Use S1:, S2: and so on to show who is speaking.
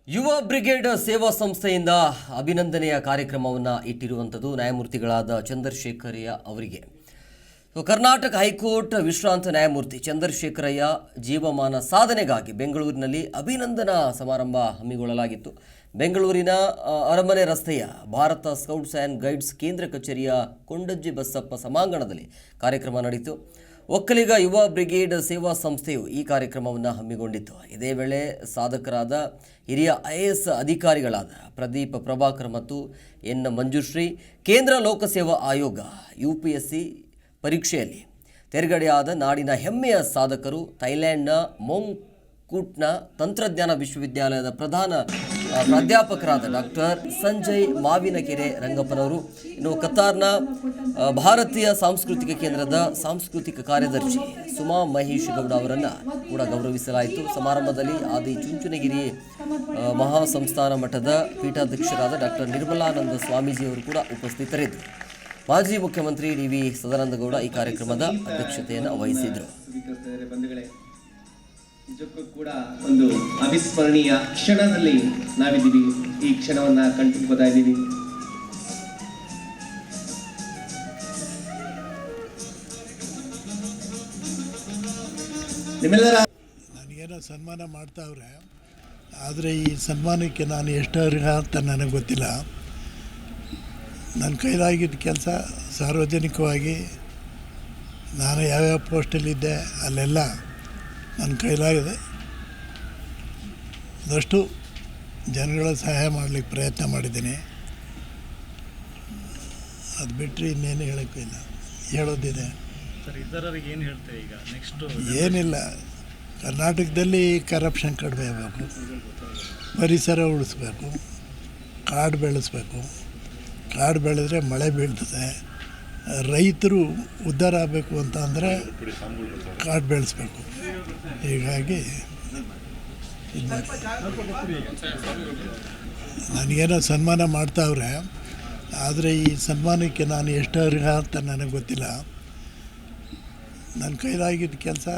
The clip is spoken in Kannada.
S1: ಯುವ ಬ್ರಿಗೇಡ್ ಸೇವಾ ಸಂಸ್ಥೆಯಿಂದ ಅಭಿನಂದನೆಯ ಕಾರ್ಯಕ್ರಮವನ್ನು ಇಟ್ಟಿರುವಂಥದ್ದು ನ್ಯಾಯಮೂರ್ತಿಗಳಾದ ಚಂದ್ರಶೇಖರಯ್ಯ ಅವರಿಗೆ. ಕರ್ನಾಟಕ ಹೈಕೋರ್ಟ್ ವಿಶ್ರಾಂತ ನ್ಯಾಯಮೂರ್ತಿ ಚಂದ್ರಶೇಖರಯ್ಯ ಜೀವಮಾನ ಸಾಧನೆಗಾಗಿ ಬೆಂಗಳೂರಿನಲ್ಲಿ ಅಭಿನಂದನಾ ಸಮಾರಂಭ ಹಮ್ಮಿಕೊಳ್ಳಲಾಗಿತ್ತು. ಬೆಂಗಳೂರಿನ ಅರಮನೆ ರಸ್ತೆಯ ಭಾರತ ಸ್ಕೌಟ್ಸ್ ಆ್ಯಂಡ್ ಗೈಡ್ಸ್ ಕೇಂದ್ರ ಕಚೇರಿಯ ಕೊಂಡಜ್ಜಿ ಬಸಪ್ಪ ಸಭಾಂಗಣದಲ್ಲಿ ಕಾರ್ಯಕ್ರಮ ನಡೆಯಿತು. ಒಕ್ಕಲಿಗ ಯುವ ಬ್ರಿಗೇಡ್ ಸೇವಾ ಸಂಸ್ಥೆಯು ಈ ಕಾರ್ಯಕ್ರಮವನ್ನು ಹಮ್ಮಿಕೊಂಡಿತ್ತು. ಇದೇ ವೇಳೆ ಸಾಧಕರಾದ ಹಿರಿಯ IAS ಅಧಿಕಾರಿಗಳಾದ ಪ್ರದೀಪ್ ಪ್ರಭಾಕರ್ ಮತ್ತು ಎನ್ ಮಂಜುಶ್ರೀ ಕೇಂದ್ರ ಲೋಕಸೇವಾ ಆಯೋಗ UPSC ಪರೀಕ್ಷೆಯಲ್ಲಿ ತೇರ್ಗಡೆಯಾದ ನಾಡಿನ ಹೆಮ್ಮೆಯ ಸಾಧಕರು ಥೈಲ್ಯಾಂಡ್ನ ಮೊಂಗ್ಕುಟ್ನ ತಂತ್ರಜ್ಞಾನ ವಿಶ್ವವಿದ್ಯಾಲಯದ ಪ್ರಧಾನ ಪ್ರಾಧ್ಯಾಪಕರಾದ ಡಾಕ್ಟರ್ ಸಂಜಯ್ ಮಾವಿನಕೆರೆ ರಂಗಪ್ಪನವರು, ಇನ್ನು ಕತಾರ್ನ ಭಾರತೀಯ ಸಾಂಸ್ಕೃತಿಕ ಕೇಂದ್ರದ ಸಾಂಸ್ಕೃತಿಕ ಕಾರ್ಯದರ್ಶಿ ಸುಮಾ ಮಹೇಶ್ ಗೌಡ ಅವರನ್ನು ಕೂಡ ಗೌರವಿಸಲಾಯಿತು. ಸಮಾರಂಭದಲ್ಲಿ ಆದಿ ಚುಂಚನಗಿರಿ ಮಹಾಸಂಸ್ಥಾನ ಮಠದ ಪೀಠಾಧ್ಯಕ್ಷರಾದ ಡಾಕ್ಟರ್ ನಿರ್ಮಲಾನಂದ ಸ್ವಾಮೀಜಿಯವರು ಕೂಡ ಉಪಸ್ಥಿತರಿದ್ದರು. ಮಾಜಿ ಮುಖ್ಯಮಂತ್ರಿ DV ಸದಾನಂದಗೌಡ ಈ ಕಾರ್ಯಕ್ರಮದ ಅಧ್ಯಕ್ಷತೆಯನ್ನು ವಹಿಸಿದರು.
S2: ನಿಜಕ್ಕೂ ಕೂಡ ಒಂದು ಅವಿಸ್ಮರಣೀಯ ಕ್ಷಣದಲ್ಲಿ ನಾವಿದ್ದೀವಿ. ಈ ಕ್ಷಣವನ್ನ ಕಂಡುಕೊಳ್ತಾ ಇದ್ದೀವಿ. ನಿಮ್ಮೆಲ್ಲರ
S3: ನನಗೇನೋ ಸನ್ಮಾನ ಮಾಡ್ತಾವ್ರೆ, ಆದರೆ ಈ ಸನ್ಮಾನಕ್ಕೆ ನಾನು ಎಷ್ಟು ಅರ್ಹ ಅಂತ ನನಗೆ ಗೊತ್ತಿಲ್ಲ. ನನ್ನ ಕೈಲಾಗಿದ್ದ ಕೆಲಸ ಸಾರ್ವಜನಿಕವಾಗಿ ನಾನು ಯಾವ್ಯಾವ ಪೋಸ್ಟಲ್ಲಿದ್ದೆ ಅಲ್ಲೆಲ್ಲ ನನ್ನ ಕೈಲಾಗಿದೆ ಅದಷ್ಟು ಜನಗಳ ಸಹಾಯ ಮಾಡಲಿಕ್ಕೆ ಪ್ರಯತ್ನ ಮಾಡಿದ್ದೀನಿ. ಅದು ಬಿಟ್ಟರೆ ಇನ್ನೇನು ಹೇಳೋಕ್ಕಿಲ್ಲ, ಹೇಳೋದಿದೆ ಏನಿಲ್ಲ. ಕರ್ನಾಟಕದಲ್ಲಿ ಕರಪ್ಷನ್ ಕಡಿಮೆ ಆಗಬೇಕು, ಪರಿಸರ ಉಳಿಸ್ಬೇಕು, ಕಾಡು ಬೆಳೆಸ್ಬೇಕು. ಕಾಡು ಬೆಳೆದ್ರೆ ಮಳೆ ಬೀಳ್ತದೆ. ರೈತರು ಉದ್ಧಾರ ಆಗಬೇಕು ಅಂತ ಅಂದರೆ ಕಾಡು ಬೆಳೆಸ್ಬೇಕು. ಹೀಗಾಗಿ ನನಗೇನೋ ಸನ್ಮಾನ ಮಾಡ್ತಾವ್ರೆ, ಆದರೆ ಈ ಸನ್ಮಾನಕ್ಕೆ ನಾನು ಎಷ್ಟು ಅರ್ಹ ಅಂತ ನನಗೆ ಗೊತ್ತಿಲ್ಲ. ನನ್ನ ಕೈಲಾಗಿದ್ದ ಕೆಲಸ